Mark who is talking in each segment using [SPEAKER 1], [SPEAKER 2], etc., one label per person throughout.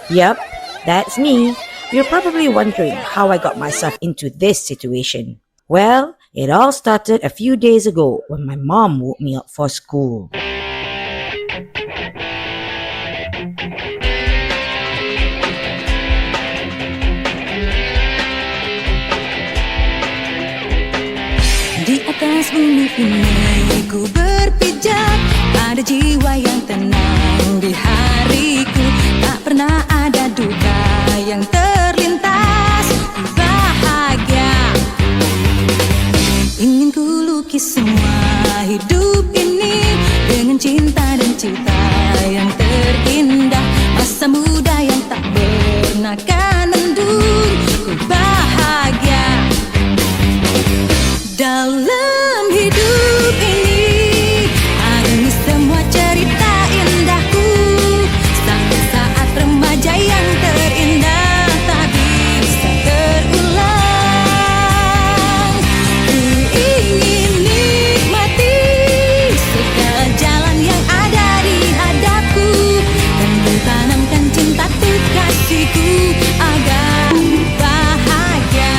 [SPEAKER 1] Yep, that's me. You're probably wondering how I got myself into this situation. Well, it all started a few days ago when my mom woke me up for school.
[SPEAKER 2] Di atas bumi ini ku berpijak, ada jiwa yang tenang di hariku. Tak pernah ada duka yang terlintas, ku bahagia. Ingin ku lukis semua hidup ini dengan cinta dan cita yang terindah. Masa muda yang tak pernah kan endun, ku bahagia. Dalam hidup ini alami semua cerita indahku, saat-saat remaja yang terindah tak bisa terulang. Ku ingin nikmati segala jalan yang ada di hadapku, dan ku tanamkan cinta tuh kasihku agar bahagia.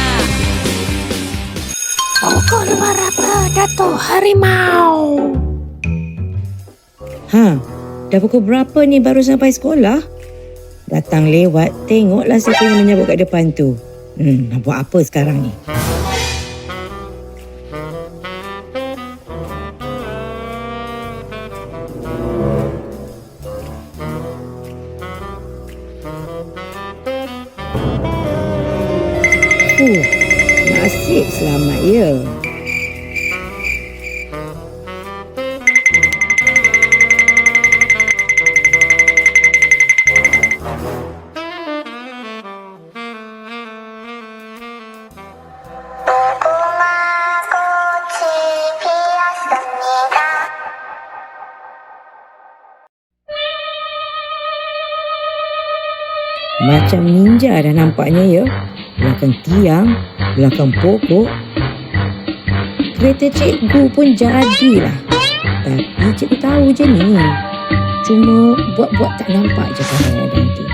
[SPEAKER 3] Pukul berapa Dato' Harimau?
[SPEAKER 1] Dah pukul berapa ni baru sampai sekolah? Datang lewat, tengoklah siapa yang menyambut kat depan tu. Nak buat apa sekarang ni? Nasib selamat ya. Macam ninja dah nampaknya ya. Belakang tiang, belakang pokok. Kereta cikgu pun jadilah. Tapi cikgu tahu je ni. Cuma buat-buat tak nampak je kadang-kadang tu.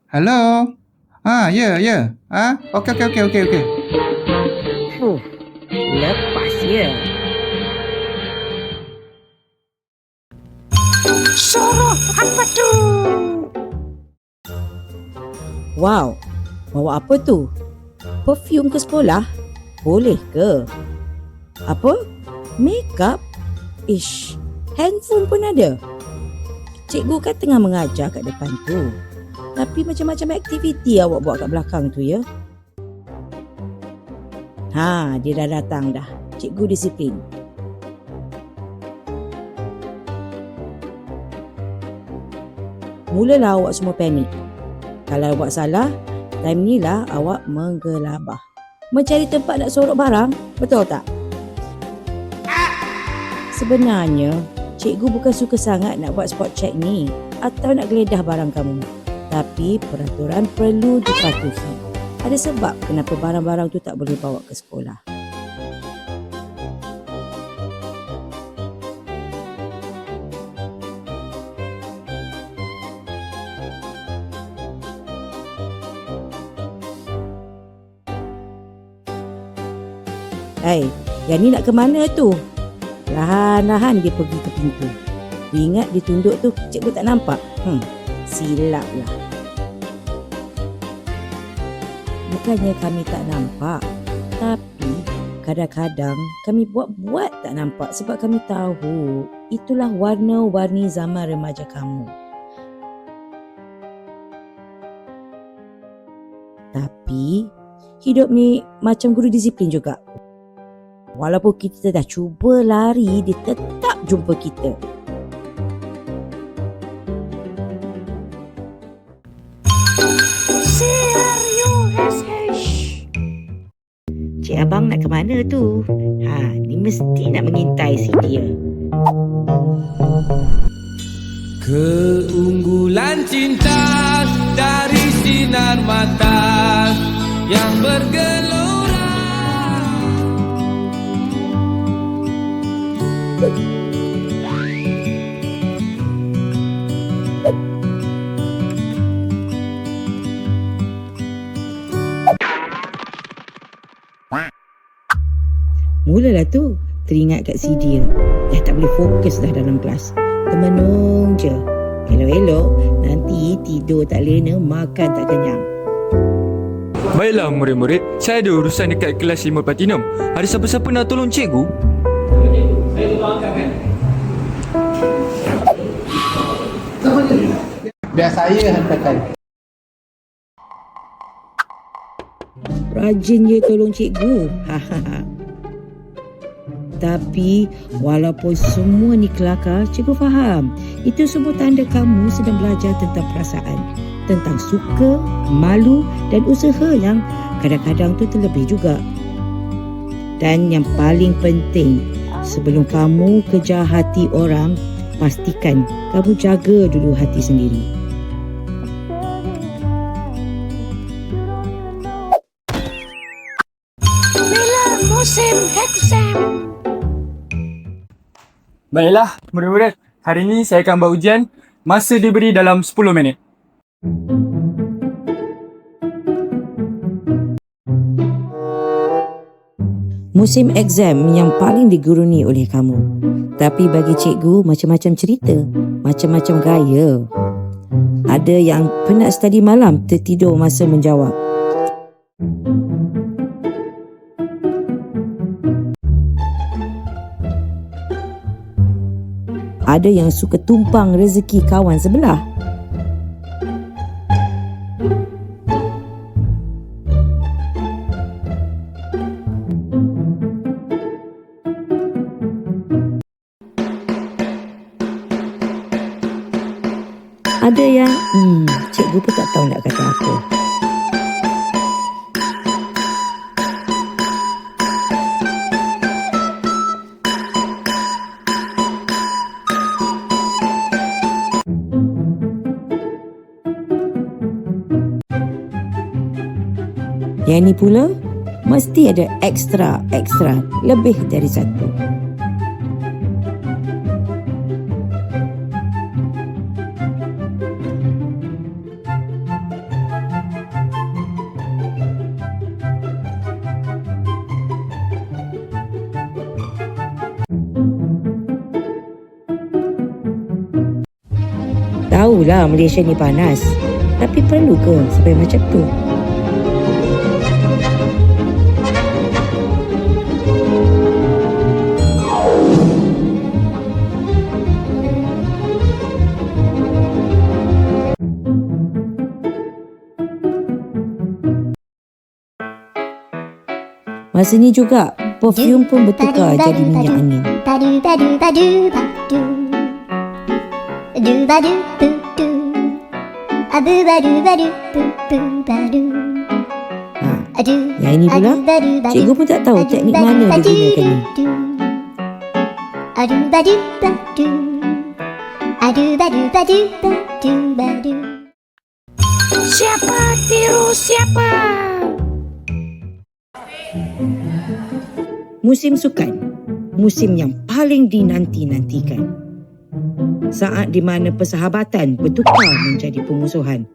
[SPEAKER 4] Hello? Ya. Okey.
[SPEAKER 1] Lepas ya.
[SPEAKER 3] Suruh apa tu?
[SPEAKER 1] Wow, bawa apa tu? Perfume ke sekolah? Boleh ke? Apa? Makeup? Ish, handphone pun ada? Cikgu kan tengah mengajar kat depan tu. Tapi macam-macam aktiviti awak buat kat belakang tu ya. Dia dah datang dah. Cikgu disiplin. Mulalah awak semua panik. Kalau awak salah, time ni lah awak menggelabah. Mencari tempat nak sorok barang, betul tak? Sebenarnya, cikgu bukan suka sangat nak buat spot check ni atau nak geledah barang kamu. Tapi peraturan perlu dipatuhi. Ada sebab kenapa barang-barang tu tak boleh bawa ke sekolah. Yang ni nak ke mana tu? Lahan-lahan dia pergi ke pintu. Dia ingat dia tunduk tu, cikgu tak nampak. Silap lah. Bukannya kami tak nampak, tapi kadang-kadang kami buat-buat tak nampak sebab kami tahu itulah warna-warni zaman remaja kamu. Tapi hidup ni macam guru disiplin juga. Walaupun kita dah cuba lari, dia tetap jumpa kita. ke mana tu? Ni mesti nak mengintai si dia.
[SPEAKER 5] Keunggulan cinta dari sinar mata yang bergelora.
[SPEAKER 1] Mulalah tu teringat kat si dia. Dah tak boleh fokus dah dalam kelas. Termenung je. Elok-elok nanti tidur tak lena, makan tak kenyang.
[SPEAKER 6] Baiklah murid-murid, saya ada urusan dekat kelas 5 Platinum. Ada siapa-siapa nak tolong cikgu?
[SPEAKER 4] Biar saya hantarkan.
[SPEAKER 1] Rajin je tolong cikgu. Tapi walaupun semua ni kelakar, cikgu faham. Itu semua tanda kamu sedang belajar tentang perasaan, tentang suka, malu dan usaha yang kadang-kadang tu terlebih juga. Dan yang paling penting, sebelum kamu kejar hati orang, pastikan kamu jaga dulu hati sendiri.
[SPEAKER 3] Bila musim exam.
[SPEAKER 6] Baiklah murid-murid, hari ini saya akan buat ujian. Masa diberi dalam 10 minit.
[SPEAKER 1] Musim exam yang paling diguruni oleh kamu. Tapi bagi cikgu macam-macam cerita, macam-macam gaya. Ada yang penat study malam, tertidur masa menjawab. Ada yang suka tumpang rezeki kawan sebelah. Ada yang cikgu pun tak tahu nak kata apa. Yang ni pula mesti ada ekstra lebih dari satu. Tahulah Malaysia ni panas, tapi perlu ke sampai macam tu? Masa ni juga, perfume pun bertukar jadi minyak angin. Yang ini pula, cikgu pun tak tahu teknik mana dia gunakan ni.
[SPEAKER 3] Siapa tiru siapa?
[SPEAKER 1] Musim sukan, musim yang paling dinanti-nantikan. Saat di mana persahabatan bertukar menjadi permusuhan.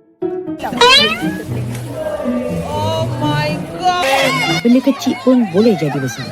[SPEAKER 1] Oh my God! Benda kecil pun boleh jadi besar.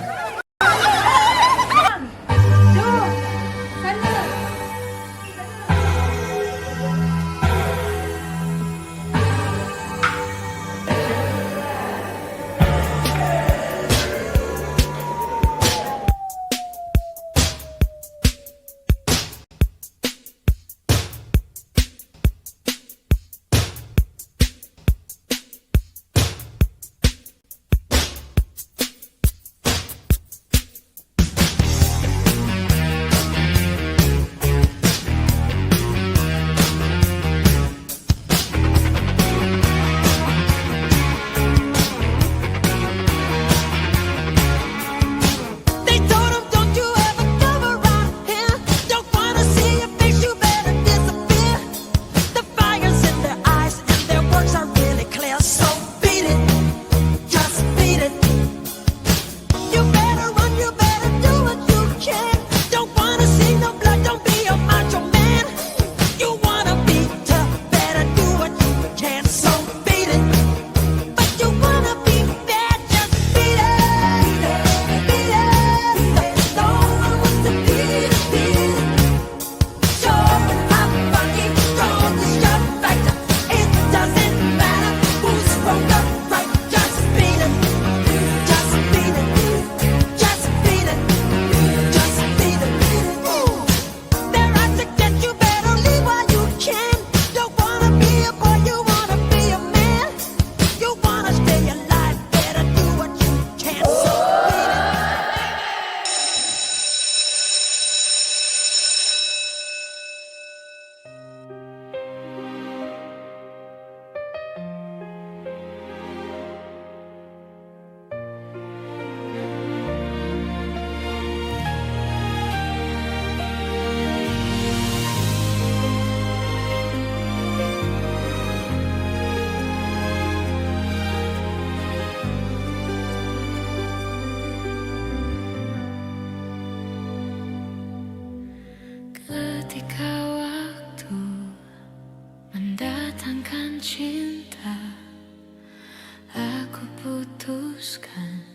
[SPEAKER 3] Ketika waktu mendatangkan cinta, aku putuskan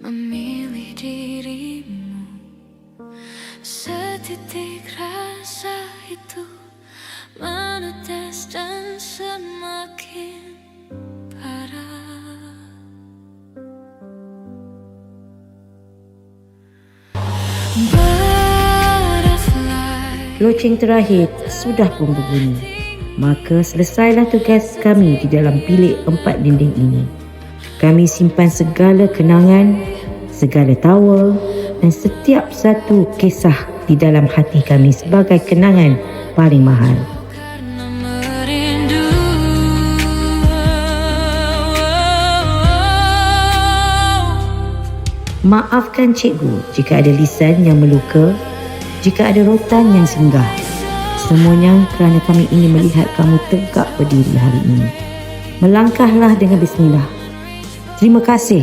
[SPEAKER 3] memilih dirimu. Setitik rasa itu menetes dan semakin parah. Butterfly.
[SPEAKER 1] Loceng terakhir sudah pun berbunyi. Maka selesailah tugas kami di dalam bilik 4 dinding ini. Kami simpan segala kenangan, segala tawa dan setiap satu kisah di dalam hati kami sebagai kenangan paling mahal.
[SPEAKER 3] Karena merindu.
[SPEAKER 1] Maafkan cikgu jika ada lisan yang meluka, jika ada rotan yang singgah. Semuanya kerana kami ingin melihat kamu tegak berdiri hari ini. Melangkahlah dengan bismillah. Terima kasih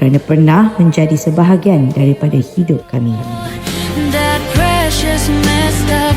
[SPEAKER 1] kerana pernah menjadi sebahagian daripada hidup kami.
[SPEAKER 3] That precious messed up